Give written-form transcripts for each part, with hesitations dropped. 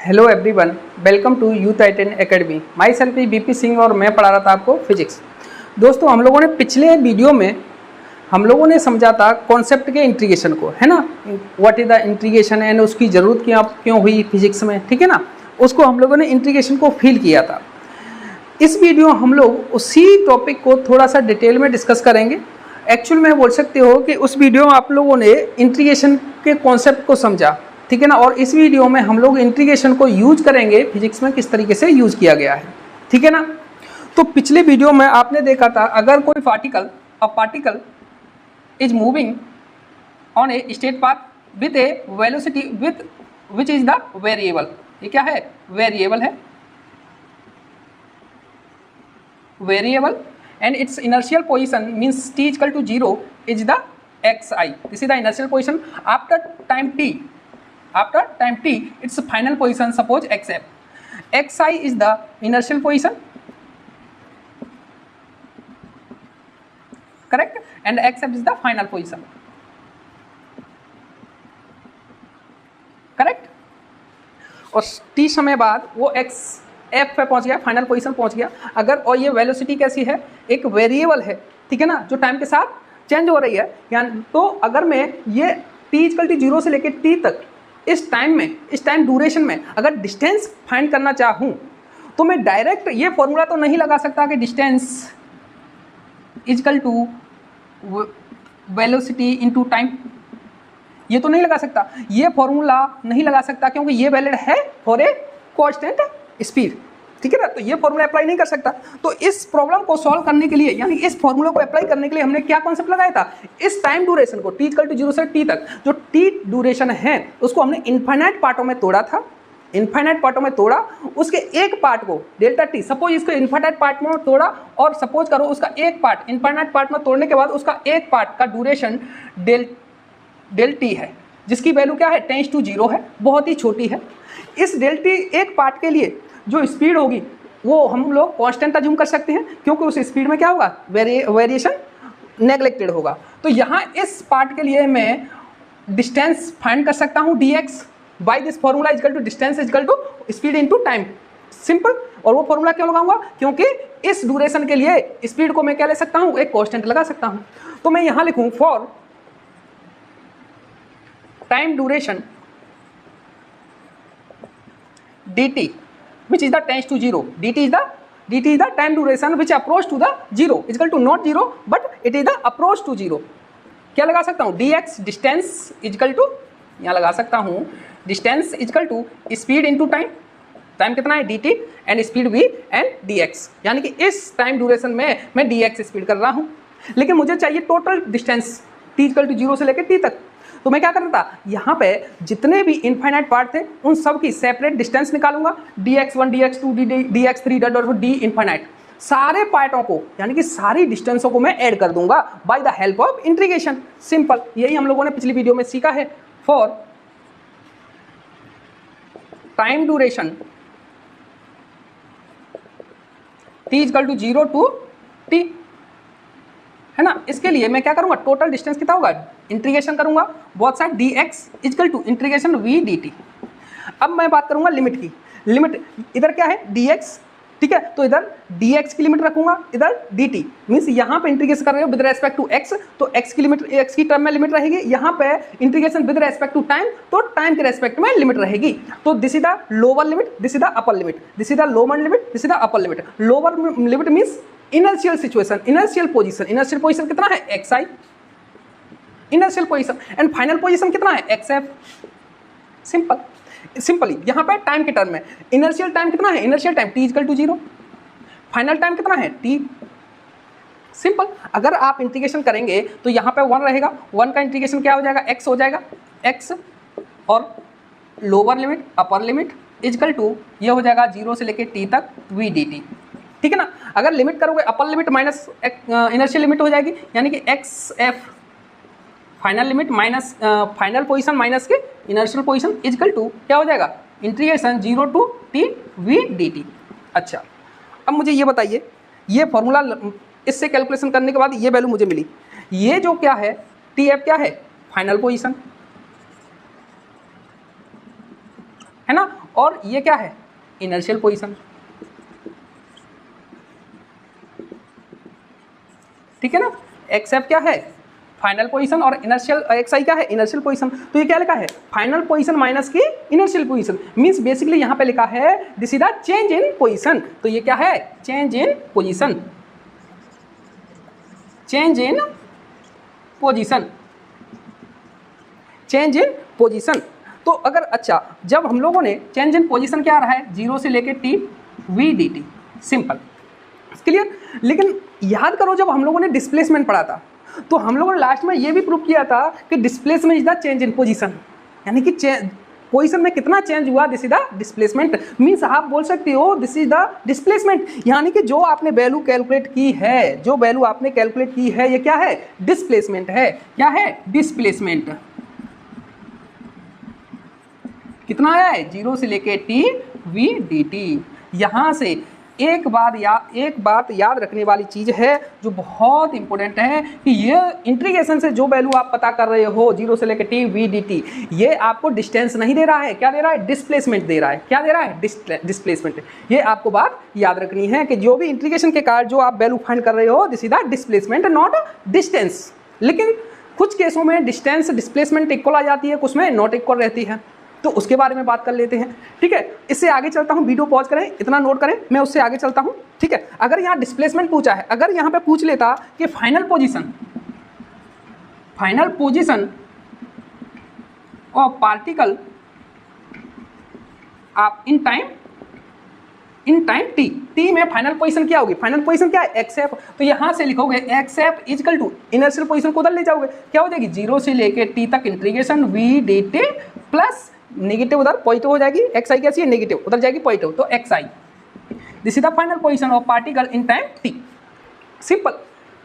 Hello everyone, welcome to youth आई10 academy. Myself BP Singh और मैं पढ़ा रहा था आपको फिजिक्स। दोस्तों, हम लोगों ने पिछले वीडियो में हम लोगों ने समझा था कॉन्सेप्ट के इंटीग्रेशन को, है ना। What is the integration and उसकी ज़रूरत क्यों हुई फिजिक्स में, ठीक है ना। उसको हम लोगों ने इंटीग्रेशन को फील किया था। इस वीडियो हम लोग उसी टॉपिक को थोड़ा सा डिटेल में डिस्कस करेंगे। एक्चुअल में बोल सकते हो कि उस वीडियो में आप लोगों ने इंटीग्रेशन के कॉन्सेप्ट को समझा, ठीक है ना। और इस वीडियो में हम लोग इंटीग्रेशन को यूज करेंगे फिजिक्स में किस तरीके से यूज किया गया है, ठीक है ना। तो पिछले वीडियो में आपने देखा था, अगर कोई particle is moving on a straight path with A velocity with which is the variable. ये क्या है? वेरिएबल है, variable, and its inertial position means t equal to 0 is the xi. This is the inertial position after time t. After time t, its final position, suppose xf. Xi is the inertial position, correct, and xf is the final position, correct. और t समय बाद वो x F पे पहुंच गया, final position पहुंच गया। अगर और ये वेलोसिटी कैसी है? एक वेरिएबल है, ठीक है ना, जो टाइम के साथ चेंज हो रही है। यानी तो अगर मैं ये t इक्वल टू 0 से लेकर t तक इस टाइम ड्यूरेशन में अगर डिस्टेंस फाइंड करना चाहूँ तो मैं डायरेक्ट ये फॉर्मूला तो नहीं लगा सकता कि distance equal to velocity into time. ये तो नहीं लगा सकता, ये फॉर्मूला नहीं लगा सकता, क्योंकि ये वैलिड है फॉर ए कांस्टेंट स्पीड, ठीक है ना। तो ये फॉर्मूला अप्लाई नहीं कर सकता। तो इस प्रॉब्लम को सॉल्व करने के लिए, यानी इस फॉर्मूला को अप्लाई करने के लिए हमने क्या कॉन्सेप्ट लगाया था? इस टाइम ड्यूरेशन को t इक्वल टू 0 से t तक जो t ड्यूरेशन है उसको हमने इनफाइनाइट पार्टों में तोड़ा था। इनफाइनाइट पार्टों में तोड़ा, उसके एक पार्ट को डेल्टा t, सपोज इसको इनफाइनाइट पार्ट में तोड़ा और सपोज करो उसका एक पार्ट इनफाइनाइट पार्ट में तोड़ने के बाद उसका एक पार्ट का ड्यूरेशन डेल t है, जिसकी वैल्यू क्या है? टेंस टू 0 है, बहुत ही छोटी है। इस डेल t एक पार्ट के लिए जो स्पीड होगी वो हम लोग कांस्टेंट अज्यूम कर सकते हैं, क्योंकि उस स्पीड में क्या होगा? वेरिएशन नेग्लेक्टेड होगा। तो यहाँ इस पार्ट के लिए मैं डिस्टेंस फाइंड कर सकता हूँ dx by this formula equal to distance equal to speed into time, simple. और वो फॉर्मूला क्यों लगाऊंगा? क्योंकि इस ड्यूरेशन के लिए स्पीड को मैं क्या ले सकता हूँ? एक कांस्टेंट लगा सकता हूँ। तो मैं यहाँ लिखूँ for time duration dt which is the tends to 0. dt is the time duration which approach to the 0 is equal to not 0 but it is the approach to 0. क्या लगा सकता हूँ? dx distance is equal to, यहाँ लगा सकता हूँ distance is equal to speed into time. Time कितना है? dt and speed v and dx, यानी कि इस टाइम ड्यूरेशन में मैं dx स्पीड कर रहा हूँ, लेकिन मुझे चाहिए total distance t equal to 0 से लेकर t तक। तो मैं क्या कर रहा था? यहाँ पे जितने भी इनफाइनाइट पार्ट थे उन सब की सेपरेट डिस्टेंस निकालूंगा, dx1 dx2 dx3 d infinite, सारे पार्टों को यानी कि सारी डिस्टेंसों को मैं ऐड कर दूंगा by the help of integration. Simple, यही हम लोगों ने पिछली वीडियो में सीखा है। For time duration t equal to 0 to t, है ना। इसके लिए मैं क्या करूंगा? टोटल डिस्टेंस कितना होगा? इंटीग्रेशन करूंगा both side dx equal to integration v dt। अब मैं बात करूंगा लिमिट की। लिमिट इधर क्या है? dx, ठीक है, तो इधर dx की लिमिट रखूंगा, इधर dt, मीन्स यहाँ पे इंटीग्रेशन कर रहे हो विद रेस्पेक्ट टू x, तो x की लिमिट, x की टर्म में लिमिट रहेगी। यहाँ पे integration with respect to time, तो टाइम के रेस्पेक्ट में लिमिट रहेगी। तो this is the lower limit, this is the upper limit, this is the lower limit, this is the upper limit. Lower limit means inertial situation, inertial position. Inertial position कितना है? xi inertial position, and final position कितना है? xf। Simply यहाँ पे time के term में inertial time कितना है? Inertial time t equal to 0, final time कितना है? t। सिंपल, अगर आप इंटीग्रेशन करेंगे तो यहाँ पे 1 रहेगा, 1 का इंटीग्रेशन क्या हो जाएगा? x हो जाएगा, x और lower limit upper limit equal to ये हो जाएगा 0 से लेके t तक v dt, ठीक है ना। अगर लिमिट करोगे upper limit minus inertial limit हो जाएगी, यानी कि xf final limit minus final position minus के इनर्शियल पोजीशन इक्वल टू क्या हो जाएगा? Integration 0 to t v dt। अच्छा, अब मुझे ये बताइए, ये फॉर्मूला इससे कैलकुलेशन करने के बाद ये वैल्यू मुझे मिली, ये जो क्या है tf क्या है? फाइनल पोजीशन, है ना। और ये क्या है, इनर्शियल पोजीशन, ठीक है ना। एक्सेप क्या है, फाइनल पोजीशन, और इनर्शियल एक्सआई क्या है, इनर्शियल पोजीशन। तो ये क्या लिखा है, फाइनल पोजीशन माइनस की इनर्शियल पोजीशन, मींस बेसिकली यहाँ पे लिखा है this is the change in position. तो ये क्या है, change in position, change in position, change in position. तो अगर अच्छा, जब हम लोगों ने चेंज इन पोजीशन क्या रहा है, 0 से लेके t v dt, simple, clear. लेकिन याद करो जब हम लोगों ने डिस्प्लेसमेंट पढ़ा था तो हम लोगों ने लास्ट में ये भी प्रूव किया था कि displacement is the change in position, यानी कि पोजीशन में कितना चेंज हुआ, this is the displacement. Means आप बोल सकते हो दिस इज द डिस्प्लेसमेंट, यानी कि जो आपने वैल्यू कैलकुलेट की है, जो वैल्यू आपने कैलकुलेट की है, ये क्या है, डिस्प्लेसमेंट है। क्या है, डिस्प्लेसमेंट। कितना आया है, 0 से लेके t v dt। यहाँ से एक बात याद रखने वाली चीज़ है जो बहुत इंपॉर्टेंट है कि ये इंटीग्रेशन से जो वैल्यू आप पता कर रहे हो 0 से लेकर t v dt, ये आपको डिस्टेंस नहीं दे रहा है, क्या दे रहा है, डिस्प्लेसमेंट दे रहा है। क्या दे रहा है, डिस्प्लेसमेंट। ये आपको बात याद रखनी है कि जो भी इंटीग्रेशन के कारण जो आप वैल्यू फाइंड कर रहे हो this is the displacement not distance. लेकिन कुछ केसों में डिस्टेंस डिस्प्लेसमेंट इक्वल आ जाती है, कुछ में नॉट इक्वल रहती है, तो उसके बारे में बात कर लेते हैं, ठीक है। इससे आगे चलता हूं, वीडियो पॉज करें, इतना नोट करें, मैं उससे आगे चलता हूं, ठीक है। अगर यहाँ डिस्प्लेसमेंट पूछा है, अगर यहाँ पे पूछ लेता कि फाइनल पोजीशन ऑफ पार्टिकल आप इन टाइम t में फाइनल पोजीशन क्या होगी, फाइनल पोजीशन क्या है, एक्सेप। तो यहाँ से लिखोगे x equal to inertial position को उधर ले जाओगे, क्या हो जाएगी, 0 से लेके t तक integration v dt plus negative उधर पॉजिटिव हो जाएगी, एक्स आई कैसी है, नेगेटिव, उधर जाएगी पॉजिटिव, तो x I, this is the final position of particle in time t। Simple,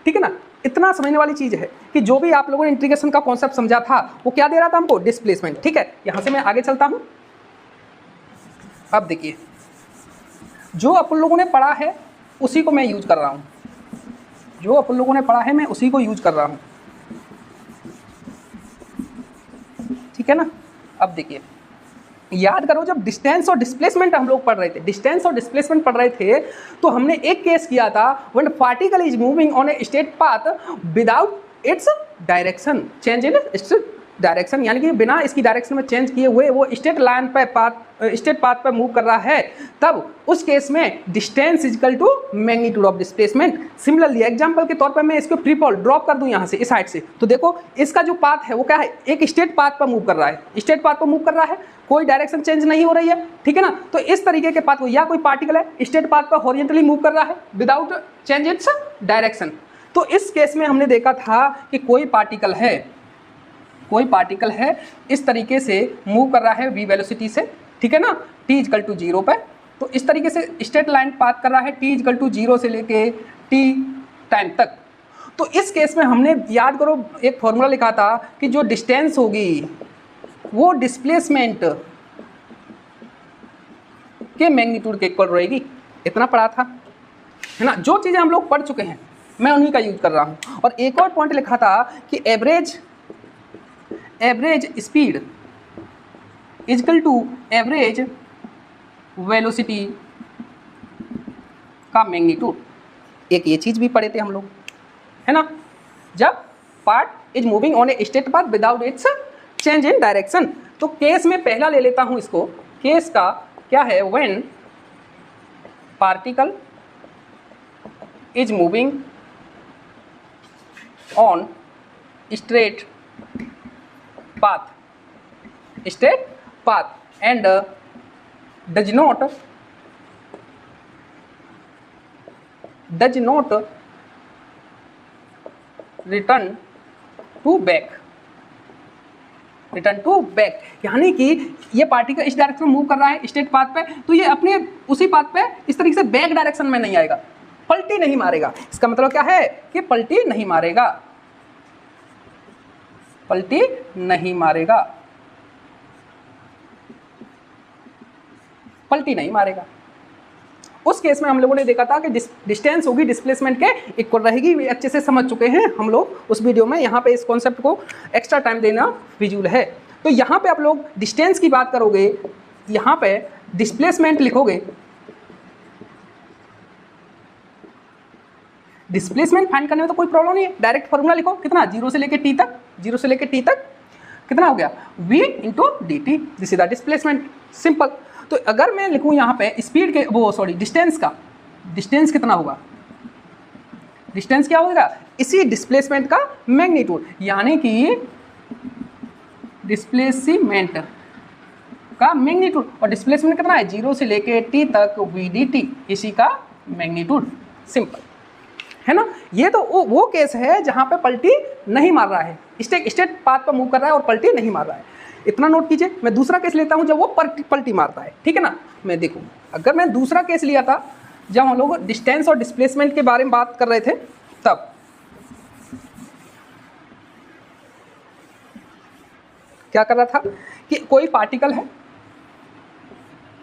ठीक है ना। इतना समझने वाली चीज़ है कि जो भी आप लोगों ने इंटीग्रेशन का कॉन्सेप्ट समझा था वो क्या दे रहा था हमको, डिस्प्लेसमेंट, ठीक है। यहाँ से मैं आगे चलता हूँ। अब देखिए जो अपन लोगों ने पढ़ा है उसी को मैं यूज कर रहा हूँ, जो अपन लोगों ने पढ़ा है मैं उसी को यूज कर रहा हूँ, ठीक है ना। अब देखिए याद करो जब डिस्टेंस और डिस्प्लेसमेंट हम लोग पढ़ रहे थे, डिस्टेंस और डिस्प्लेसमेंट पढ़ रहे थे तो हमने एक केस किया था when particle is moving on a straight path without its direction change in its direction, यानी कि बिना इसकी डायरेक्शन में चेंज किए हुए वो स्ट्रेट लाइन पे स्ट्रेट पाथ पे मूव कर रहा है, तब उस केस में distance equal to magnitude of displacement. Similarly example के तौर पे मैं इसको फ्री फॉल ड्रॉप कर दूं यहाँ से इस साइड से, तो देखो इसका जो पाथ है वो क्या है, एक स्ट्रेट पाथ पर मूव कर रहा है, स्ट्रेट पाथ पर मूव कर रहा है, कोई डायरेक्शन चेंज नहीं हो रही है, ठीक है ना। तो इस तरीके के पाथ को, या कोई पार्टिकल है स्ट्रेट पाथ पर हॉरिजॉन्टली मूव कर रहा है विदाउट चेंज इट्स डायरेक्शन। तो इस केस में हमने देखा था कि कोई पार्टिकल है इस तरीके से मूव कर रहा है v वेलोसिटी से, ठीक है ना, t इजकल टू 0 पर। तो इस तरीके से स्ट्रेट लाइन पाथ कर रहा है t इजकल टू 0 से लेके t टाइम तक। तो इस केस में हमने याद करो एक फॉर्मूला लिखा था कि जो डिस्टेंस होगी वो डिस्प्लेसमेंट के मैग्नीट्यूड के इक्वल रहेगी, इतना पढ़ा था, है ना। जो चीज़ें हम लोग पढ़ चुके हैं मैं उन्हीं का यूज कर रहा हूँ। और एक और पॉइंट लिखा था कि average speed equal to average velocity का मैग्नीट्यूड, एक ये चीज़ भी पढ़े थे हम लोग, है ना। जब part is moving on a straight path without its change in direction. तो केस में पहला ले लेता हूँ इसको, केस का क्या है, when particle is moving on straight path and does not return to back, यानी कि ये पार्टिकल इस डायरेक्शन में मूव कर रहा है स्ट्रेट पाथ पे, तो ये अपने उसी पाथ पे इस तरीके से बैक डायरेक्शन में नहीं आएगा, पलटी नहीं मारेगा। इसका मतलब क्या है कि पलटी नहीं मारेगा। उस केस में हम लोगों ने देखा था कि डिस्टेंस होगी डिस्प्लेसमेंट के इक्वल रहेगी, वे अच्छे से समझ चुके हैं हम लोग उस वीडियो में। यहाँ पे इस कॉन्सेप्ट को एक्स्ट्रा टाइम देना फिजूल है। तो यहाँ पे आप लोग डिस्टेंस की बात करोगे यहाँ पे डिस्प्लेसमेंट लिखोगे, डिस्प्लेसमेंट फाइंड करने में तो कोई प्रॉब्लम नहीं है, डायरेक्ट फॉर्मूला लिखो, कितना, 0 से लेके t तक, 0 से लेके t तक कितना हो गया, v into D T, this is the displacement, simple. तो अगर मैं लिखूँ यहाँ पे स्पीड के वो सॉरी डिस्टेंस का, डिस्टेंस कितना होगा, डिस्टेंस क्या होगा, इसी डिस्प्लेसमेंट का मैग्नीट्यूड, यानी कि डिस्प्लेसमेंट का मैग्नीट्यूड, और डिस्प्लेसमेंट कितना है, 0 से लेके t तक v डी टी, इसी का मैग्नीट्यूड, सिंपल है ना। ये तो वो केस है जहाँ पे पलटी नहीं मार रहा है, स्टेट पाथ पर मूव कर रहा है और पलटी नहीं मार रहा है, इतना नोट कीजिए। मैं दूसरा केस लेता हूँ जब वो पलटी मारता है, ठीक है ना। मैं देखूँ, अगर मैं दूसरा केस लिया था जब हम लोग डिस्टेंस और डिस्प्लेसमेंट के बारे में बात कर रहे थे, तब क्या कर रहा था कि कोई पार्टिकल है,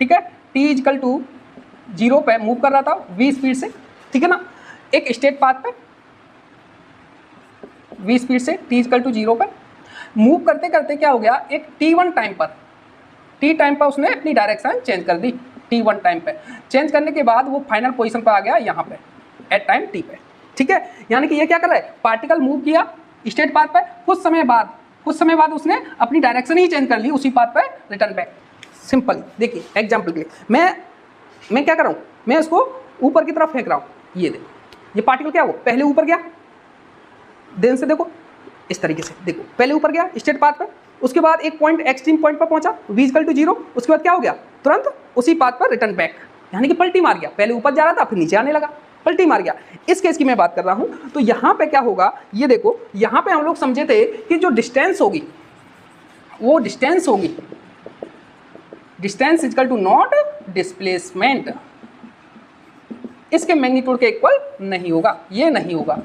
ठीक है, t इक्वल टू 0 पे मूव कर रहा था v स्पीड से, ठीक है ना, एक स्टेट पाथ पे v स्पीड से t इक्वल टू 0 पे मूव करते करते क्या हो गया, एक t1 टाइम पर उसने अपनी डायरेक्शन चेंज कर दी, t1 टाइम पे चेंज करने के बाद वो फाइनल पोजीशन पर आ गया यहाँ पे एट टाइम t पे, ठीक है। यानी कि ये क्या कर रहा है, पार्टिकल मूव किया स्टेट पाथ पे, कुछ समय बाद उसने अपनी डायरेक्शन ही चेंज कर ली, उसी पाथ पे रिटर्न बैक, सिंपल। देखिए एग्जाम्पल के लिए मैं क्या कर रहा हूँ, मैं उसको ऊपर की तरफ फेंक रहा हूँ, ये देखो, ये पार्टिकल क्या हो, पहले ऊपर गया, देन से देखो इस तरीके से, देखो पहले ऊपर गया स्टेट पाथ पर, उसके बाद एक पॉइंट एक्सट्रीम पॉइंट पर पहुंचा v इक्वल टू 0, उसके बाद क्या हो गया, तुरंत उसी पाथ पर रिटर्न बैक, यानी कि पलटी मार गया, पहले ऊपर जा रहा था फिर नीचे आने लगा, पलटी मार गया। इस केस की मैं बात कर रहा हूं। तो यहाँ पे क्या होगा, ये देखो, यहाँ पे हम लोग समझे थे कि जो डिस्टेंस होगी वो डिस्टेंस होगी, distance equal to not displacement, इसके मैग्नीट्यूड के इक्वल नहीं होगा, ये नहीं होगा,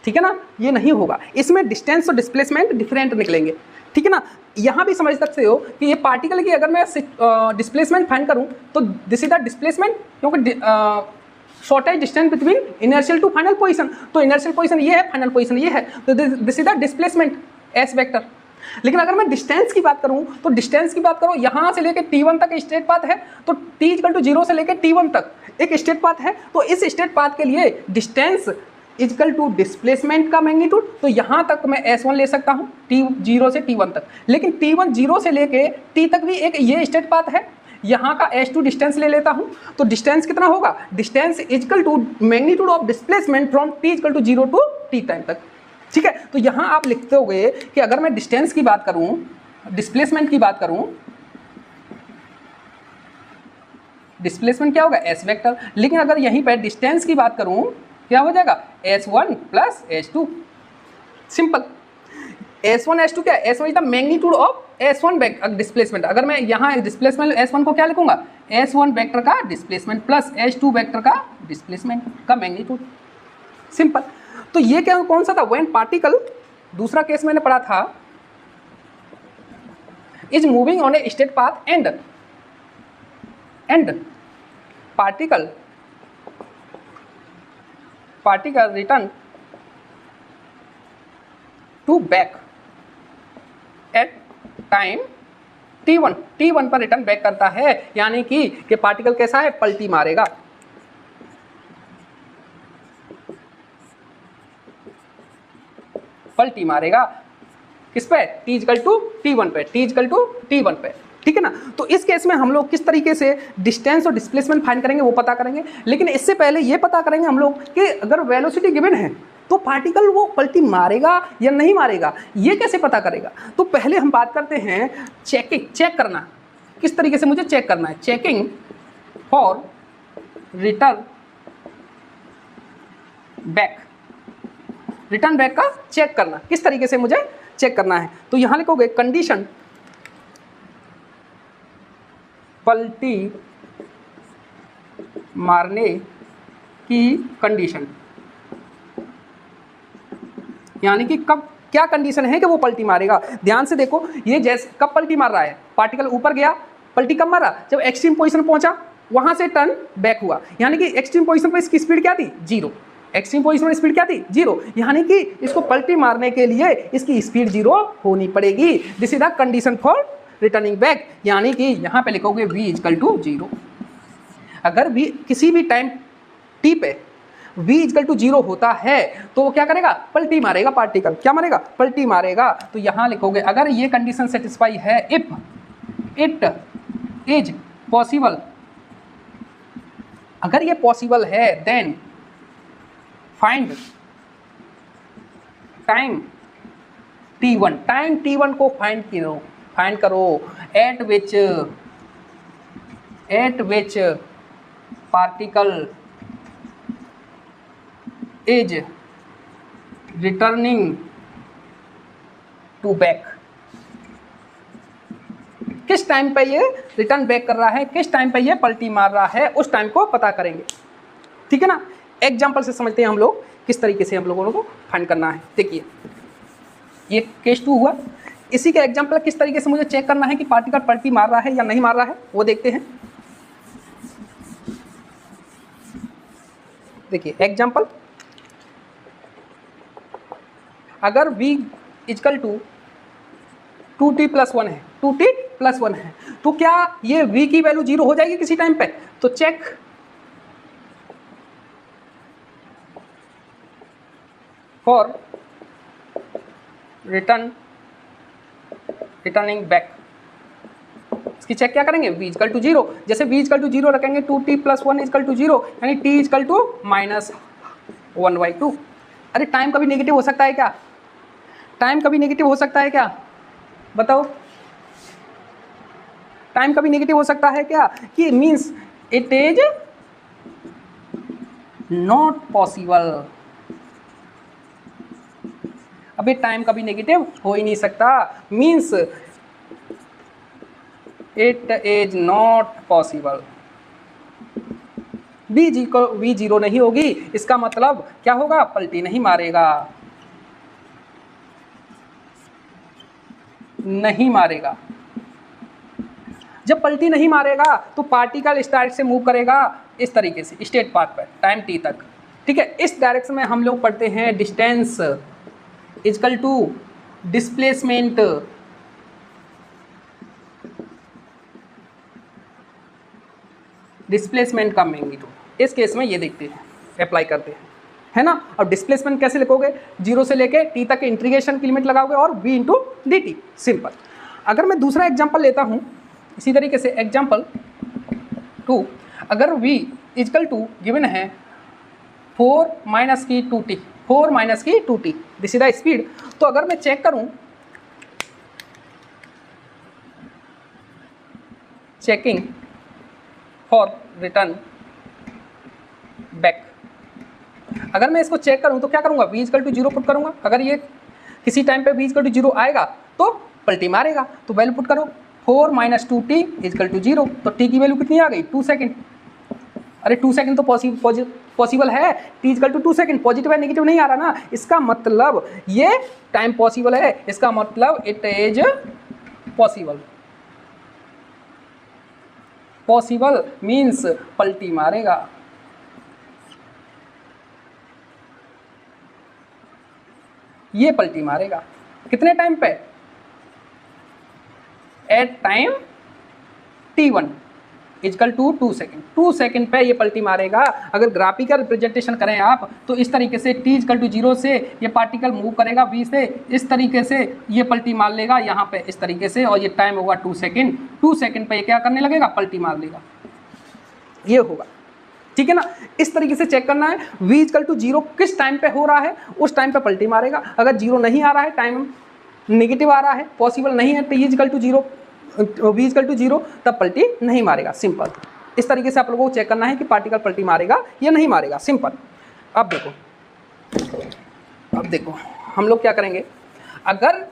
ठीक है ना, ये नहीं होगा। इसमें डिस्टेंस और डिस्प्लेसमेंट डिफरेंट निकलेंगे, ठीक है ना। यहाँ भी समझ सकते हो कि ये पार्टिकल की अगर मैं डिस्प्लेसमेंट फाइंड करूँ तो दिस इज द डिस्प्लेसमेंट, क्योंकि shortest distance between inertial to final position, तो इनर्शियल पोजीशन ये है, फाइनल पोजीशन ये है, तो this is the displacement as vector. लेकिन अगर मैं डिस्टेंस की बात करूं तो डिस्टेंस की बात करो, यहाँ से लेके t1 तक स्ट्रेट पाथ है, तो t इक्वल टू 0 से लेके t1 तक एक स्ट्रेट पाथ है, तो इस स्ट्रेट पाथ के लिए डिस्टेंस इक्वल टू डिस्प्लेसमेंट का मैग्नीट्यूड, तो यहाँ तक मैं s1 ले सकता हूँ t0 से t1 तक, लेकिन t1 0 से लेके t तक भी एक ये स्ट्रेट पाथ है, यहाँ का s2 डिस्टेंस ले लेता हूँ, तो डिस्टेंस कितना होगा, distance equal to magnitude of displacement from t equal to 0 to t time तक, ठीक है। तो यहाँ आप लिखते होगे कि अगर मैं डिस्टेंस की बात करूँ, डिस्प्लेसमेंट की बात करूँ, डिस्प्लेसमेंट क्या होगा, s वेक्टर, लेकिन अगर यहीं पर डिस्टेंस की बात करूँ क्या हो जाएगा, s1 plus s2, simple. s1 s2 क्या है, s1 is the magnitude of s1 vector displacement, अगर मैं यहाँ डिस्प्लेसमेंट s1 को क्या लिखूंगा, s1 वेक्टर का डिस्प्लेसमेंट प्लस s2 वेक्टर का डिस्प्लेसमेंट का मैग्नीट्यूड, सिंपल। तो ये क्या कौन सा था, व्हेन पार्टिकल, दूसरा केस मैंने पढ़ा था, is moving on a straight path and particle return to back at time t1 पर रिटर्न बैक करता है, यानी कि पार्टिकल कैसा है, पलटी मारेगा, पलटी मारेगा किस पे, t इक्वल टू t1 पे, t इक्वल टू t1 पे, ठीक है ना। तो इस केस में हम लोग किस तरीके से डिस्टेंस और डिस्प्लेसमेंट फाइंड करेंगे वो पता करेंगे, लेकिन इससे पहले ये पता करेंगे हम लोग कि अगर वेलोसिटी गिवन है तो पार्टिकल वो पलटी मारेगा या नहीं मारेगा, ये कैसे पता करेगा। तो पहले हम बात करते हैं चेक करना, किस तरीके से मुझे चेक करना है, चेकिंग फॉर रिटर्न बैक का चेक करना, किस तरीके से मुझे चेक करना है। तो यहाँ लिखोगे कंडीशन पलटी मारने की कंडीशन, यानी कि कब क्या कंडीशन है कि वो पलटी मारेगा। ध्यान से देखो, ये जैसे कब पलटी मार रहा है, पार्टिकल ऊपर गया, पलटी कब मारा, जब एक्सट्रीम पोजीशन पहुंचा, वहां से टर्न बैक हुआ, यानी कि एक्सट्रीम पोजीशन पर इसकी स्पीड क्या थी, 0, एक्सट्रीम पोजीशन में स्पीड क्या थी, 0, यानी कि इसको पलटी मारने के लिए इसकी स्पीड 0 होनी पड़ेगी। This is the condition for returning back, यानी कि यहाँ पे लिखोगे v इजकल टू 0। अगर v किसी भी टाइम t पे v इजकल टू 0 होता है तो वो क्या करेगा, पलटी मारेगा पार्टिकल, क्या मारेगा, पलटी मारेगा। तो यहाँ लिखोगे अगर ये कंडीशन सेटिस्फाई है, इफ इट इज पॉसिबल, अगर ये पॉसिबल है, then find time t1, time t1 को फाइंड करो at which particle is returning to back, किस टाइम पे ये रिटर्न बैक कर रहा है, किस टाइम पे ये पलटी मार रहा है, उस टाइम को पता करेंगे। ठीक है ना। एग्जांपल से समझते हैं हम लोग किस तरीके से हम लोगों को फाइंड करना है। देखिए ये केस 2 हुआ, इसी का एग्जांपल किस तरीके से मुझे चेक करना है कि पार्टिकल पलटी मार रहा है या नहीं मार रहा है, वो देखते हैं। देखिए एग्जांपल, अगर v equal to 2t plus 1 है, 2t प्लस 1 है, तो क्या ये v की वैल्यू 0 हो जाएगी किसी टाइम पे, तो चेक फॉर रिटर्निंग बैक, इसकी चेक क्या करेंगे, v इजकल टू 0, जैसे v इजकल टू 0 रखेंगे 2t प्लस 1 इजकल टू 0, यानी t इजकल टू -1/2। अरे टाइम कभी नेगेटिव हो सकता है क्या, टाइम कभी नेगेटिव हो सकता है क्या, बताओ, टाइम कभी नेगेटिव हो सकता है क्या, कि means it is not possible. अबे टाइम कभी नेगेटिव हो ही नहीं सकता, means it is not possible. v 0 नहीं होगी, इसका मतलब क्या होगा, पलटी नहीं मारेगा, नहीं मारेगा। जब पलटी नहीं मारेगा तो पार्टिकल इस डायरेक्शन से मूव करेगा, इस तरीके से स्टेट पाथ पर टाइम t तक। ठीक है, इस डायरेक्शन में हम लोग पढ़ते हैं डिस्टेंस इजकल टू डिस्प्लेसमेंट का मैग्नीट्यूड। इस केस में ये देखते हैं, अप्लाई करते हैं, है ना। और डिस्प्लेसमेंट कैसे लिखोगे, 0 से लेके t तक इंटीग्रेशन की लिमिट लगाओगे और v इंटू dt, सिंपल। अगर मैं दूसरा एग्जांपल लेता हूँ इसी तरीके से, एग्जांपल 2, अगर v इजकल टू गिवन है 4 माइनस की 2t, 4 माइनस की 2t, this is the speed. तो अगर मैं चेक करूं, चेकिंग फॉर रिटर्न बैक, अगर मैं इसको चेक करूं तो क्या करूंगा, v इजकल टू 0 पुट करूंगा। अगर ये किसी टाइम पे v इजकल टू 0 आएगा तो पलटी मारेगा, तो वैल्यू पुट करो 4 माइनस 2t इजकल टू 0, तो t की वैल्यू कितनी आ गई, 2 सेकेंड। अरे 2 सेकेंड तो पॉसिबल है, t equal to 2 second, positive है नेगेटिव नहीं आ रहा ना, इसका मतलब ये टाइम पॉसिबल है, इसका मतलब it is possible. Possible means पलटी मारेगा। ये पलटी मारेगा कितने टाइम पे, at time t1 equal to 2 second, 2 second पे ये पलटी मारेगा। अगर ग्राफिकल रिप्रेजेंटेशन करें आप तो इस तरीके से t इजकल टू 0 से ये पार्टिकल मूव करेगा v से, इस तरीके से ये पलटी मार लेगा यहाँ पे इस तरीके से, और ये टाइम होगा 2 सेकेंड, 2 सेकेंड पे ये क्या करने लगेगा, पलटी मार लेगा, ये होगा। ठीक है ना, इस तरीके से चेक करना है v इजकल टू 0 किस टाइम पे हो रहा है, उस टाइम पे पलटी मारेगा। अगर 0 नहीं आ रहा है, टाइम नेगेटिव आ रहा है, पॉसिबल नहीं है, t equal to 0, v equal to 0, तब पलटी नहीं मारेगा, सिंपल। इस तरीके से आप लोगों को चेक करना है कि पार्टिकल पलटी मारेगा या नहीं मारेगा, सिंपल। अब देखो हम लोग क्या करेंगे, अगर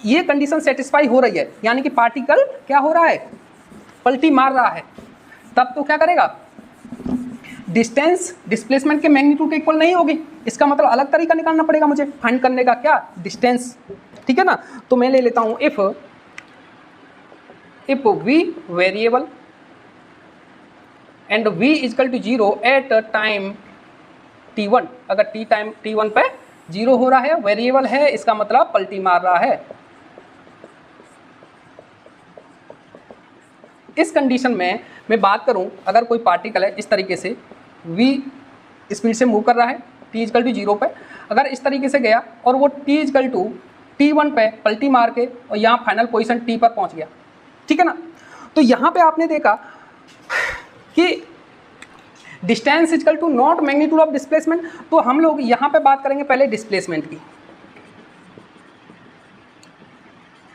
ये कंडीशन सेटिस्फाई हो रही है, यानी कि पार्टिकल क्या हो रहा है, पलटी मार रहा है, तब तो क्या करेगा, डिस्टेंस डिस्प्लेसमेंट के मैग्नीट्यूड के इक्वल नहीं होगी, इसका मतलब अलग तरीका निकालना पड़ेगा मुझे फाइंड करने का, क्या, डिस्टेंस। ठीक है ना, तो मैं ले लेता हूं if v variable and v equal to 0 at time t1, अगर टाइम t1 पे 0 हो रहा है, वेरिएबल है, इसका मतलब पलटी मार रहा है, इस कंडीशन में मैं बात करूं, अगर कोई पार्टिकल है इस तरीके से v स्पीड से मूव कर रहा है t इक्वल टू 0 पे, अगर इस तरीके से गया और वो t इक्वल टू t1 पे पलटी मार के और यहाँ फाइनल पोजीशन t पर पहुंच गया, ठीक है ना। तो यहाँ पे आपने देखा कि distance equal to not magnitude of displacement. तो हम लोग यहाँ पे बात करेंगे पहले डिस्प्लेसमेंट की।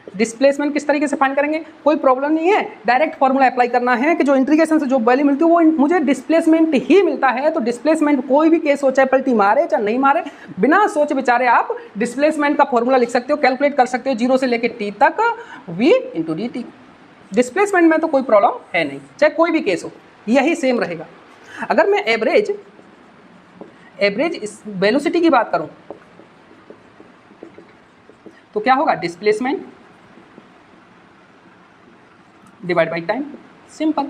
डिस्प्लेसमेंट किस तरीके से फाइंड करेंगे, कोई प्रॉब्लम नहीं है, डायरेक्ट फॉर्मूला अप्लाई करना है कि जो इंटीग्रेशन से जो वैल्यू मिलती है वो मुझे डिस्प्लेसमेंट ही मिलता है। तो डिस्प्लेसमेंट कोई भी केस हो, चाहे पलटी मारे चाहे नहीं मारे, बिना सोच विचारे आप डिस्प्लेसमेंट का फॉर्मूला लिख सकते हो, कैलकुलेट कर सकते हो 0 से लेकर t तक v into D T. Displacement में तो कोई प्रॉब्लम है नहीं, चाहे कोई भी केस हो, यही सेम रहेगा। अगर मैं एवरेज वेलोसिटी की बात करूं तो क्या होगा, displacement divide by time, simple.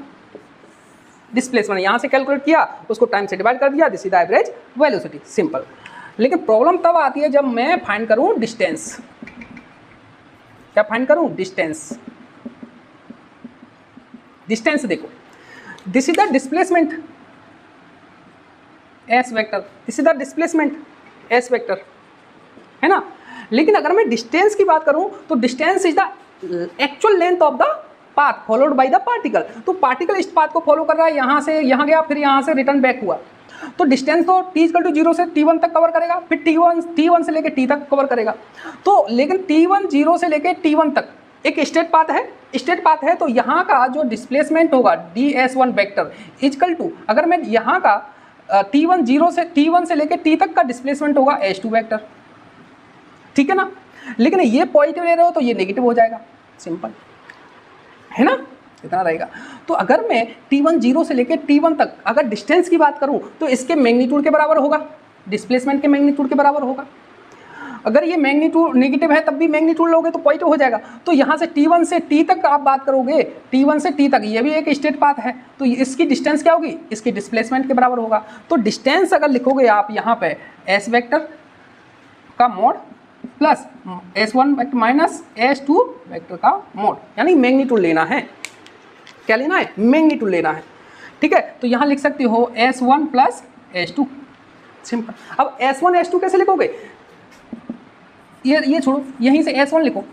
Displacement यहां से कैलकुलेट किया, उसको टाइम से डिवाइड कर दिया, this is the average velocity, simple. लेकिन प्रॉब्लम तब आती है जब मैं फाइंड करूं डिस्टेंस। क्या फाइंड करूं, डिस्टेंस। डिस्टेंस देखो, this is the displacement as vector, this is the displacement as vector, है ना। लेकिन अगर मैं डिस्टेंस की बात करूं तो distance is the actual length of the path followed by the particle. तो पार्टिकल इस पाथ को फॉलो कर रहा है, यहां से यहां गया, फिर यहां से रिटर्न बैक हुआ, तो डिस्टेंस तो t इक्वल टू 0 से t1 तक कवर करेगा, फिर t1 से लेके t तक कवर करेगा। तो लेकिन t1 0 से लेके t1 तक एक स्ट्रेट पाथ है, तो यहाँ का जो डिस्प्लेसमेंट होगा ds1 वेक्टर इक्वल टू, अगर मैं यहाँ का t1 से लेके t तक का डिस्प्लेसमेंट होगा s2 वेक्टर, ठीक है ना। लेकिन ये पॉजिटिव ले रहे हो तो ये नेगेटिव हो जाएगा, सिंपल है ना, इतना रहेगा। तो अगर मैं t1 0 से लेके t1 तक अगर डिस्टेंस की बात करूं तो इसके मैग्नीट्यूड के बराबर होगा, डिस्प्लेसमेंट के मैग्नीट्यूड के बराबर होगा। अगर ये मैग्नीट्यूड नेगेटिव है तब भी मैग्नीट्यूड लोगे तो पॉजिटिव हो जाएगा। तो यहाँ से t1 से t तक आप बात करोगे, t1 से t तक ये भी एक स्ट्रेट पाथ है, तो इसकी डिस्टेंस क्या होगी, इसकी डिस्प्लेसमेंट के बराबर होगा। तो डिस्टेंस अगर लिखोगे आप यहाँ पे s वेक्टर का mode plus s1 vector minus s2 vector का मोड, यानी मैग्नीट्यूड लेना है। क्या लेना है, मैग्नीट्यूड लेना है, ठीक है। तो यहाँ लिख सकते हो s1 प्लस s2, सिंपल। अब s1 s2 कैसे लिखोगे, ये छोड़ो, यहीं से s1 लिखो,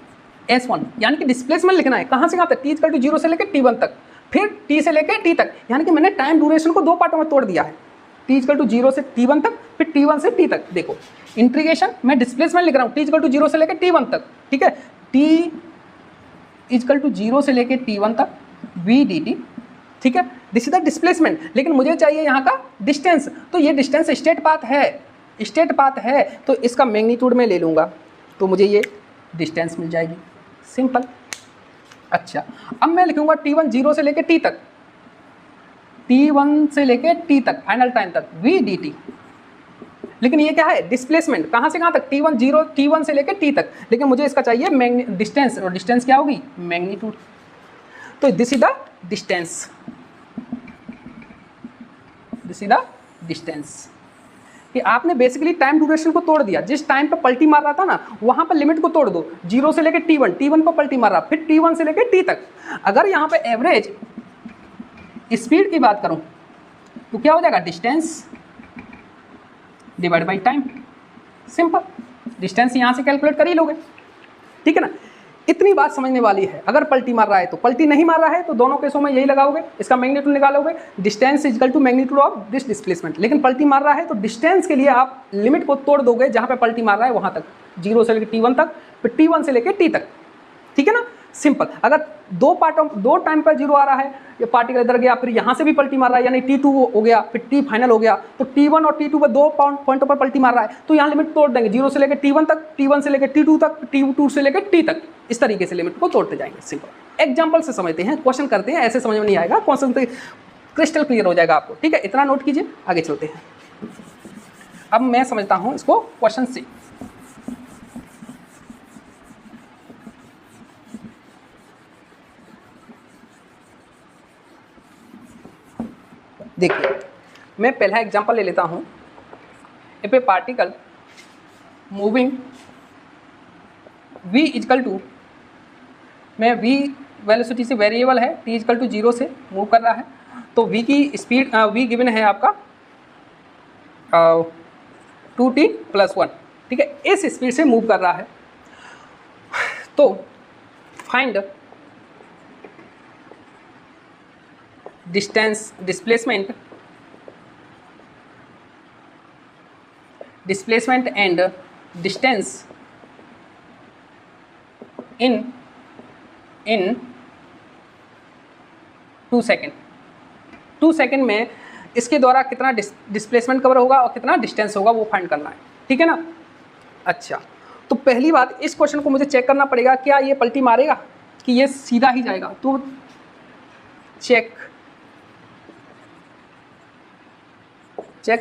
s1 यानी कि डिस्प्लेसमेंट लिखना है, कहाँ से कहाँ तक, t इक्वल टू 0 से लेकर t1 तक, फिर t से लेकर t तक, यानी कि मैंने टाइम ड्यूरेशन को दो पार्टों में तोड़ दिया है, t इक्वल टू 0 से t1 तक, फिर t1 से t तक। देखो इंटीग्रेशन मैं डिस्प्लेसमेंट लिख रहा हूँ t इक्वल टू 0 से लेकर t1 तक, ठीक है, t इक्वल टू 0 से लेकर t1 तक v dt, ठीक है, दिस इज द डिस्प्लेसमेंट। लेकिन मुझे चाहिए यहाँ का डिस्टेंस, तो ये डिस्टेंस स्ट्रेट पाथ है, तो इसका मैग्नीट्यूड में ले लूँगा, तो मुझे ये डिस्टेंस मिल जाएगी, सिंपल। अच्छा, अब मैं लिखूंगा t1 0 से लेके t तक, t1 से लेके t तक फाइनल टाइम तक v dt। लेकिन ये क्या है, डिस्प्लेसमेंट, कहाँ से कहाँ तक, t1 से लेके t तक, लेकिन मुझे इसका चाहिए डिस्टेंस, और डिस्टेंस क्या होगी, मैग्नीट्यूड। तो दिस इज द डिस्टेंस, कि आपने बेसिकली टाइम ड्यूरेशन को तोड़ दिया। जिस टाइम पे पलटी मार रहा था ना, वहां पर लिमिट को तोड़ दो, 0 से लेके t1 पर पलटी मार रहा, फिर t1 से लेके t तक। अगर यहाँ पे एवरेज स्पीड की बात करूं तो क्या हो जाएगा, distance divide by time, simple. Distance यहाँ से कैलकुलेट कर ही लोगे, ठीक है ना। इतनी बात समझने वाली है। अगर पलटी मार रहा है तो पलटी नहीं मार रहा है तो दोनों केसों में यही लगाओगे, इसका मैग्नीट्यूड निकालोगे, distance equal to magnitude of this displacement. लेकिन पलटी मार रहा है तो डिस्टेंस के लिए आप लिमिट को तोड़ दोगे, जहां पे पलटी मार रहा है वहां तक, 0 से लेकर t1 तक, फिर t1 से लेकर t तक, ठीक है ना, सिंपल। अगर दो टाइम पर 0 आ रहा है, ये पार्टिकल इधर गया, फिर यहाँ से भी पलटी मार रहा है, यानी t2 हो गया, फिर t फाइनल हो गया, तो t1 और t2 पर दो पॉइंटों पर पलटी मार रहा है, तो यहाँ लिमिट तोड़ देंगे, 0 से लेकर t1 तक, t1 से लेकर t2 तक, t2 से लेकर t तक, इस तरीके से लिमिट को तोड़ते जाएंगे, सिंपल। एग्जाम्पल से समझते हैं, क्वेश्चन करते हैं, ऐसे समझ में नहीं आएगा, क्वेश्चन से क्रिस्टल क्लियर हो जाएगा आपको, ठीक है। इतना नोट कीजिए, आगे चलते हैं। अब मैं समझता हूँ इसको क्वेश्चन से। देखिए, मैं पहला एग्जांपल ले लेता हूं। If a particle moving v equal to, मैं v वेलोसिटी से वेरिएबल है, t इक्वल टू 0 से मूव कर रहा है, तो v की स्पीड v गिवन है आपका 2t + 1, ठीक है, इस स्पीड से मूव कर रहा है। तो find distance displacement and distance in 2 second. 2 second में इसके द्वारा कितना डिस्प्लेसमेंट कवर होगा और कितना डिस्टेंस होगा वो फाइंड करना है, ठीक है ना। अच्छा, तो पहली बात इस क्वेश्चन को मुझे चेक करना पड़ेगा, क्या ये पलटी मारेगा कि ये सीधा ही जाएगा। तो चेक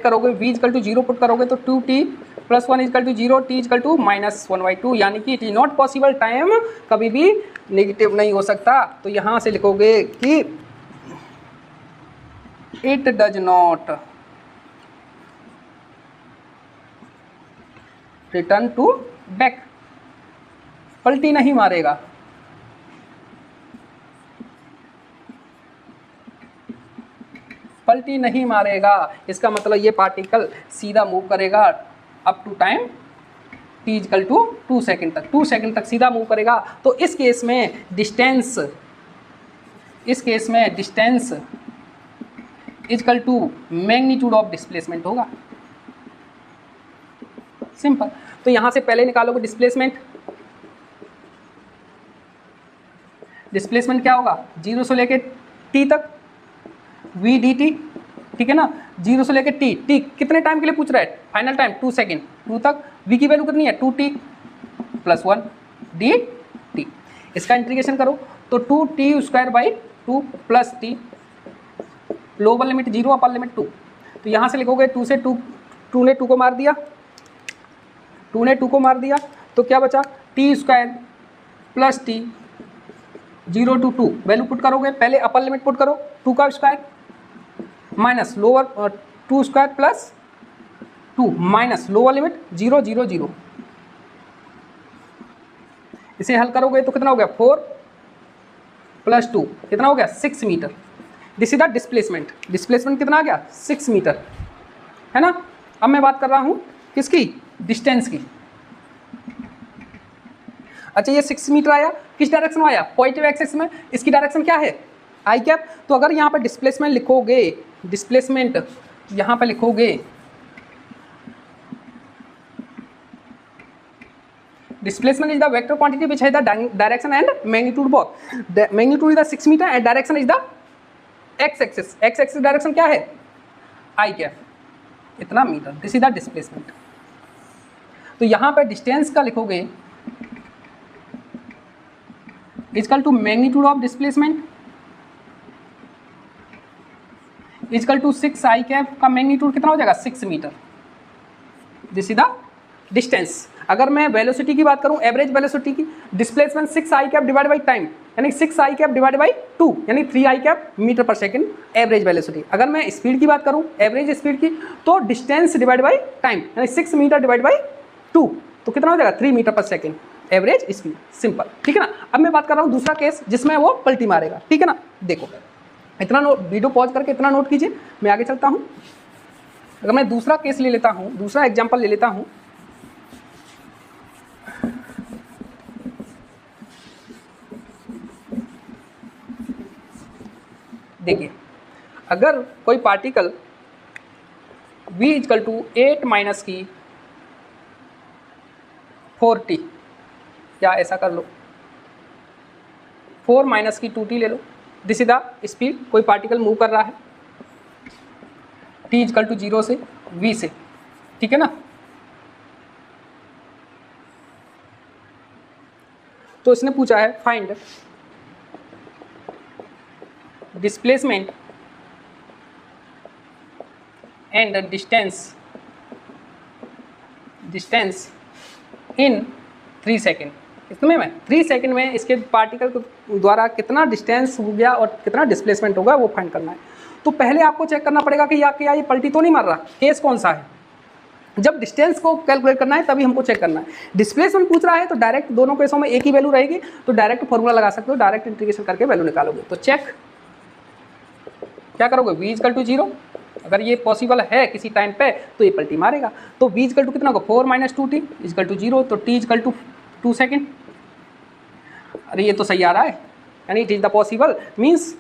करोगे, v इक्वल टू 0 पुट करोगे तो 2t + 1 equal to 0, t equal to -1/2, यानी कि it is not possible, time कभी भी नेगेटिव नहीं हो सकता। तो यहाँ से लिखोगे कि it does not return to back, पलटी नहीं मारेगा। पलटी नहीं मारेगा, इसका मतलब ये पार्टिकल सीधा मूव करेगा up to time t equal to 2 second तक, 2 सेकेंड तक सीधा मूव करेगा। तो इस केस में distance equal to magnitude of displacement होगा, सिंपल। तो यहाँ से पहले निकालोगे डिस्प्लेसमेंट क्या होगा, 0 से लेके t तक v dt, ठीक है ना, 0 से लेके t कितने टाइम के लिए पूछ रहा है, फाइनल टाइम 2 सेकेंड, 2 तक v की वैल्यू कितनी है 2t + 1 dt। इसका इंटीग्रेशन करो तो 2t² / 2 + t, lower limit 0 upper limit 2। तो यहाँ से लिखोगे 2 से 2 ने 2 को मार दिया, 2 ने 2 को मार दिया, तो क्या बचा t² + t 0 to 2, value put करोगे, पहले अपर लिमिट पुट करो 2 का square minus lower 2² + 2 minus lower limit 0 0 0। इसे हल करोगे तो कितना हो गया 4 + 2 कितना हो गया 6 metre. This is the displacement कितना आ गया 6 मीटर, है ना। अब मैं बात कर रहा हूँ किसकी, डिस्टेंस की। अच्छा, ये 6 मीटर आया, किस डायरेक्शन में आया, पॉजिटिव एक्सिस में, इसकी डायरेक्शन क्या है आई कैप। तो अगर यहाँ पर डिस्प्लेसमेंट लिखोगे, डिस्प्लेसमेंट यहाँ पर लिखोगे displacement is the vector quantity which है the direction and magnitude both. Magnitude is the 6 metre and direction is the X axis. X axis direction क्या है आई कैप, इतना metre, this is the displacement. तो यहाँ पर distance का लिखोगे equal to magnitude of displacement equal to 6 I cap का magnitude कितना हो जाएगा 6 metre. This is the distance. अगर मैं वेलोसिटी की बात करूं, एवरेज वेलोसिटी की, displacement 6 I cap divide by time, यानी 6 आई कैप डिवाइड बाई 2 यानी 3 आई कैप मीटर पर सेकंड एवरेज वेलोसिटी। अगर मैं स्पीड की बात करूं, एवरेज स्पीड की, तो डिस्टेंस डिवाइड बाई टाइम यानी 6 मीटर डिवाइड बाई 2 तो कितना हो जाएगा 3 मीटर पर सेकंड एवरेज स्पीड, सिंपल, ठीक है ना। अब मैं बात कर रहा हूँ दूसरा केस जिसमें वो पलटी मारेगा, ठीक है ना। देखो इतना नोट, वीडियो पॉज करके इतना नोट कीजिए, मैं आगे चलता हूँ। अगर मैं दूसरा केस ले लेता हूँ, दूसरा एग्जांपल ले लेता हूँ, देखिए अगर कोई particle v equal to 8 minus की 4t, या ऐसा कर लो 4 माइनस की 2t ले लो, दिस इज द स्पीड, कोई पार्टिकल मूव कर रहा है t इक्वल टू 0 से v से, ठीक है ना। तो इसने पूछा है find displacement and distance in 3 second. इसमें मैं 3 सेकेंड में इसके पार्टिकल द्वारा कितना डिस्टेंस हो गया और कितना डिस्प्लेसमेंट होगा वो फाइंड करना है। तो पहले आपको चेक करना पड़ेगा कि क्या ये पलटी तो नहीं मार रहा, केस कौन सा है। जब डिस्टेंस को कैलकुलेट करना है तभी हमको चेक करना है। डिस्प्लेसमेंट पूछ रहा है तो डायरेक्ट दोनों केसों में एक ही वैल्यू रहेगी, तो डायरेक्ट फॉर्मूला लगा सकते हो, डायरेक्ट इंटीग्रेशन करके वैल्यू निकालोगे। तो चेक क्या करोगे, v इक्वल टू 0, अगर ये पॉसिबल है किसी टाइम पे तो ये पलटी मारेगा। तो v इक्वल टू कितना होगा 4 माइनस 2t इक्वल टू 0, तो t इक्वल टू 2 सेकेंड। अरे ये तो सही आ रहा है, यानी it is the possible means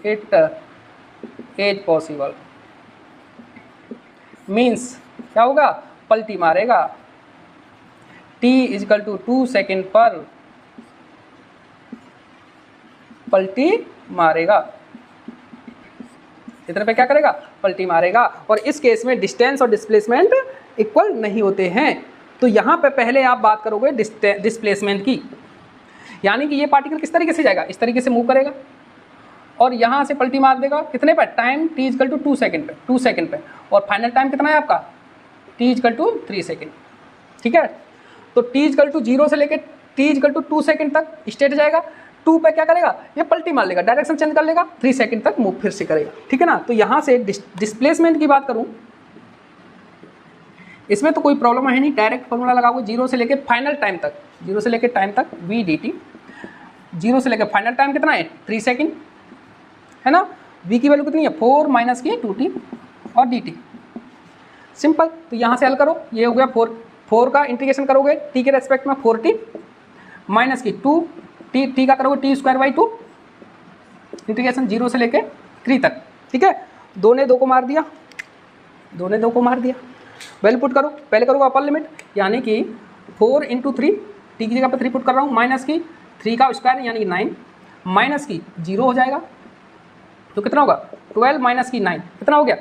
it is possible means क्या होगा, पलटी मारेगा। t इक्वल टू 2 सेकेंड पर पलटी मारेगा, इतने पे क्या करेगा, पलटी मारेगा। और इस केस में डिस्टेंस और डिस्प्लेसमेंट इक्वल नहीं होते हैं। तो यहाँ पे पहले आप बात करोगे डिस्प्लेसमेंट की, यानी कि ये पार्टिकल किस तरीके से जाएगा, इस तरीके से मूव करेगा और यहाँ से पलटी मार देगा कितने पे, time t equal to 2 second पे, 2 सेकेंड पे, और फाइनल टाइम कितना है आपका t इक्वल टू 3 सेकेंड। ठीक है, तो t इक्वल टू 0 से लेके t इक्वल टू 2 सेकेंड तक स्टेट जाएगा, 2 पे क्या करेगा, ये पलटी मार लेगा, डायरेक्शन चेंज कर लेगा, 3 सेकंड तक मूव फिर से करेगा। ठीक है ना। तो यहाँ से डिस्प्लेसमेंट की बात करूँ, इसमें तो कोई प्रॉब्लम है नहीं, डायरेक्ट फॉर्मूला लगाओगे 0 से लेके फाइनल टाइम तक, 0 से लेके टाइम तक v dt, 0 से लेके फाइनल टाइम कितना है 3 सेकंड, है ना। v की वैल्यू कितनी है 4 माइनस की 2t और dt, सिंपल। तो यहाँ से हल करो, ये हो गया 4 का इंटीग्रेशन करोगे t के रेस्पेक्ट में 4t माइनस की 2 टी का करोगे टी स्क्वायर बाई 2, इंटीग्रेशन 0 से लेके 3 तक। ठीक है, 2 ने 2 को मार दिया, 2 ने 2 को मार दिया, वैल्यू पुट करो, पहले करोगे अपर लिमिट, यानी कि 4 इंटू 3, टी की जगह पर 3 पुट कर रहा हूँ, माइनस की 3 का स्क्वायर यानी कि 9, माइनस की 0 हो जाएगा, तो कितना होगा 12 माइनस की 9 कितना हो गया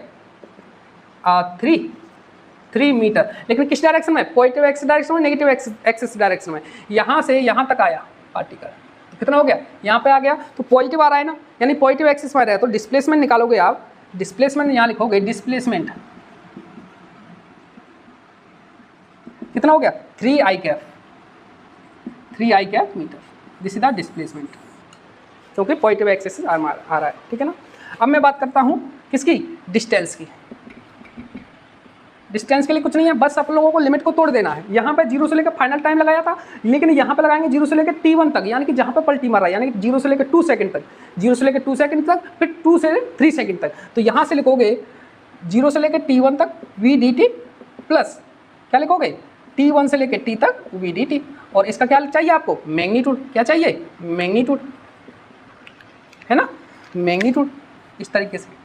3 मीटर। लेकिन किस डायरेक्शन में, पॉजिटिव एक्स डायरेक्शन में, नेगेटिव एक्सिस डायरेक्शन में। यहाँ से यहाँ तक आया पार्टिकल, तो कितना हो गया, यहाँ पे आ गया, तो पॉजिटिव आ रहा है ना, यानी पॉजिटिव एक्सिस में आ रहा है। तो डिस्प्लेसमेंट निकालोगे आप, डिस्प्लेसमेंट यहाँ लिखोगे, डिस्प्लेसमेंट कितना हो गया 3i cap metre, this is the displacement, क्योंकि पॉजिटिव एक्सिस आ रहा है। ठीक है ना। अब मैं बात करता हूँ किसकी, डिस्टेंस की। डिस्टेंस के लिए कुछ नहीं है, बस आप लोगों को लिमिट को तोड़ देना है। यहाँ पे 0 से लेकर फाइनल टाइम लगाया था, लेकिन यहाँ पे लगाएंगे 0 से लेकर t1 तक, यानी कि जहाँ पे पलटी मार रहा है, यानी कि 0 से लेकर 2 सेकंड तक, 0 से लेकर 2 सेकंड तक, फिर 2 से 3 सेकंड तक। तो यहाँ से लिखोगे 0 से लेकर t1 तक v dt प्लस क्या लिखोगे t1 से लेकर t तक v dt, और इसका क्या चाहिए आपको, मैग्नीट्यूड। क्या चाहिए, मैग्नीट्यूड, है ना, मैग्नीट्यूड। इस तरीके से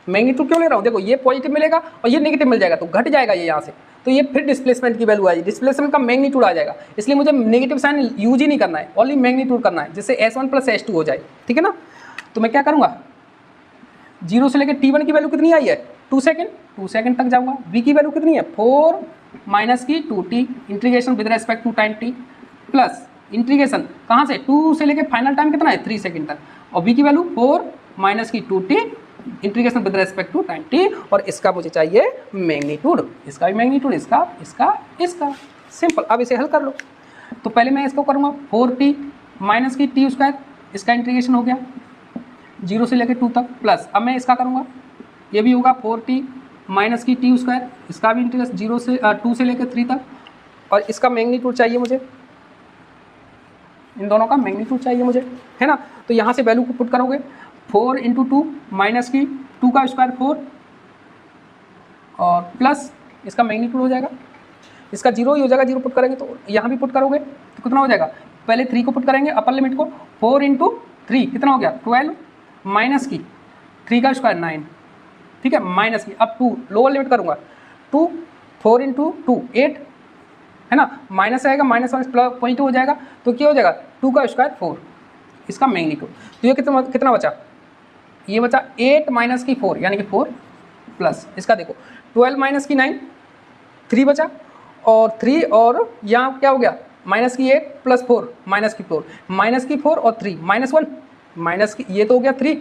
मैग्नीट्यूड क्यों ले रहा हूँ, देखो ये पॉजिटिव मिलेगा और ये नेगेटिव मिल जाएगा, तो घट जाएगा ये यहाँ से, तो ये फिर डिस्प्लेसमेंट की वैल्यू आएगी, डिस्प्लेसमेंट का मैग्नीट्यूड आ जाएगा। इसलिए मुझे नेगेटिव साइन यूज ही नहीं करना है, ओनली मैग्नीट्यूड करना है, जिससे S1 प्लस S2 हो जाए। ठीक है ना। तो मैं क्या करूँगा, 0 से लेकर t1 की वैल्यू कितनी आई है 2 सेकेंड, 2 सेकेंड तक जाऊँगा। v की वैल्यू कितनी है 4 माइनस की 2t, integration with respect to time t, plus integration कहाँ से 2 से लेकर फाइनल टाइम कितना है 3 सेकेंड तक, और v की वैल्यू 4 माइनस की 2t, integration with respect to time t, और इसका मुझे चाहिए मैग्नीट्यूड, इसका भी मैग्नीट्यूड, इसका सिंपल। अब इसे हल कर लो। तो पहले मैं इसको करूँगा 4t माइनस की t स्क्वायर, इसका इंटीग्रेशन हो गया 0 से लेकर 2 तक, प्लस अब मैं इसका करूँगा, ये भी होगा 4t माइनस की t स्क्वायर, इसका भी इंटीग्रेशन 2 से लेकर 3 तक, और इसका मैग्नीट्यूड चाहिए मुझे, इन दोनों का मैग्नीट्यूड चाहिए मुझे, है ना। तो यहाँ से वैल्यू को पुट करोगे 4 इंटू 2 माइनस की 2 का स्क्वायर 4, और प्लस इसका मैग्नीट्यूड हो जाएगा, इसका 0 ही हो जाएगा, 0 पुट करेंगे तो यहाँ भी पुट करोगे तो कितना हो जाएगा, पहले 3 को पुट करेंगे अपर लिमिट को, 4 इंटू 3 कितना हो गया 12 माइनस की 3 का स्क्वायर 9, ठीक है, माइनस की, अब 2 लोअर लिमिट करूँगा 2, 4 इंटू 2 8, है ना, माइनस आएगा, माइनस प्लस पॉजिटिव हो जाएगा, तो क्या हो जाएगा 2 का स्क्वायर 4, इसका मैग्नीट्यूड। तो ये कितना बचा, ये बचा 8 माइनस की 4 यानी कि 4 प्लस इसका देखो 12 माइनस की 9 3 बचा, और 3 और यहाँ क्या हो गया माइनस की 8 प्लस 4 माइनस की 4, माइनस की 4 और 3 माइनस 1, माइनस की ये तो हो गया 3,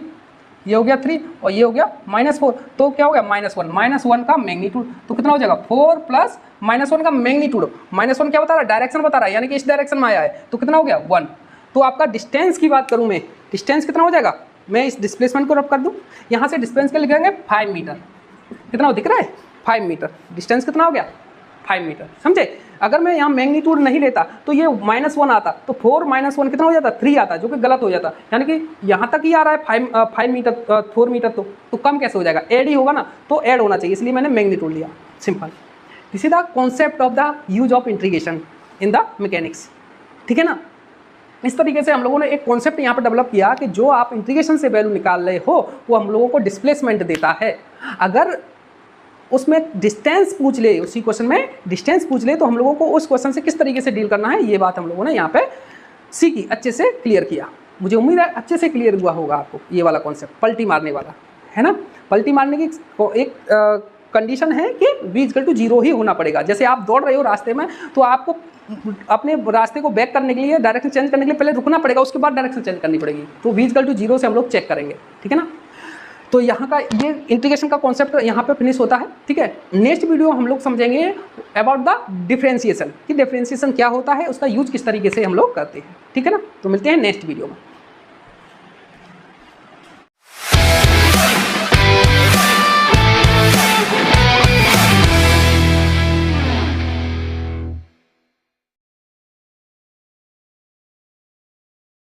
ये हो गया 3 और ये हो गया -4, तो क्या हो गया -1 का मैग्नीट्यूड। तो कितना हो जाएगा 4 प्लस -1 का मैग्नीट्यूड, -1 क्या बता रहा है, डायरेक्शन बता रहा है, यानी कि इस डायरेक्शन में आया है, तो कितना हो गया 1। तो आपका डिस्टेंस की बात करूँ मैं, डिस्टेंस कितना हो जाएगा, मैं इस डिस्प्लेसमेंट को रब कर दूँ, यहाँ से डिस्टेंस के लिखेंगे 5 मीटर, कितना दिख रहा है 5 मीटर, डिस्टेंस कितना हो गया 5 मीटर, समझे। अगर मैं यहाँ मैग्नीट्यूड नहीं लेता तो ये -1 आता, तो 4 - 1 कितना हो जाता 3 आता, जो कि गलत हो जाता, यानी कि यहाँ तक ही आ रहा है 5 मीटर 4 मीटर, तो कम कैसे हो जाएगा, ऐड ही होगा ना, तो ऐड होना चाहिए, इसलिए मैंने मैग्नीट्यूड लिया, simple. This is the concept of the use of integration in the mechanics, ठीक है ना। इस तरीके से हम लोगों ने एक कॉन्सेप्ट यहाँ पर डेवलप किया कि जो आप इंटीग्रेशन से वैल्यू निकाल रहे हो वो हम लोगों को डिस्प्लेसमेंट देता है। अगर उसमें डिस्टेंस पूछ ले, उसी क्वेश्चन में डिस्टेंस पूछ ले, तो हम लोगों को उस क्वेश्चन से किस तरीके से डील करना है, ये बात हम लोगों ने यहाँ पे सीखी, अच्छे से क्लियर किया। मुझे उम्मीद है अच्छे से क्लियर हुआ होगा आपको ये वाला कॉन्सेप्ट, पलटी मारने वाला, है ना। पलटी मारने की एक कंडीशन है कि v=0 ही होना पड़ेगा। जैसे आप दौड़ रहे हो रास्ते में, तो आपको अपने रास्ते को बैक करने के लिए, डायरेक्शन चेंज करने के लिए पहले रुकना पड़ेगा, उसके बाद डायरेक्शन चेंज करनी पड़ेगी। तो v=0 से हम लोग चेक करेंगे, ठीक है ना। तो यहाँ का ये इंटीग्रेशन का कॉन्सेप्ट यहाँ पे फिनिश होता है, ठीक है। नेक्स्ट वीडियो हम लोग समझेंगे अबाउट द डिफरेंशिएशन, कि डिफरेंशिएशन क्या होता है, उसका यूज किस तरीके से हम लोग करते हैं, ठीक है ना। तो मिलते हैं नेक्स्ट वीडियो में।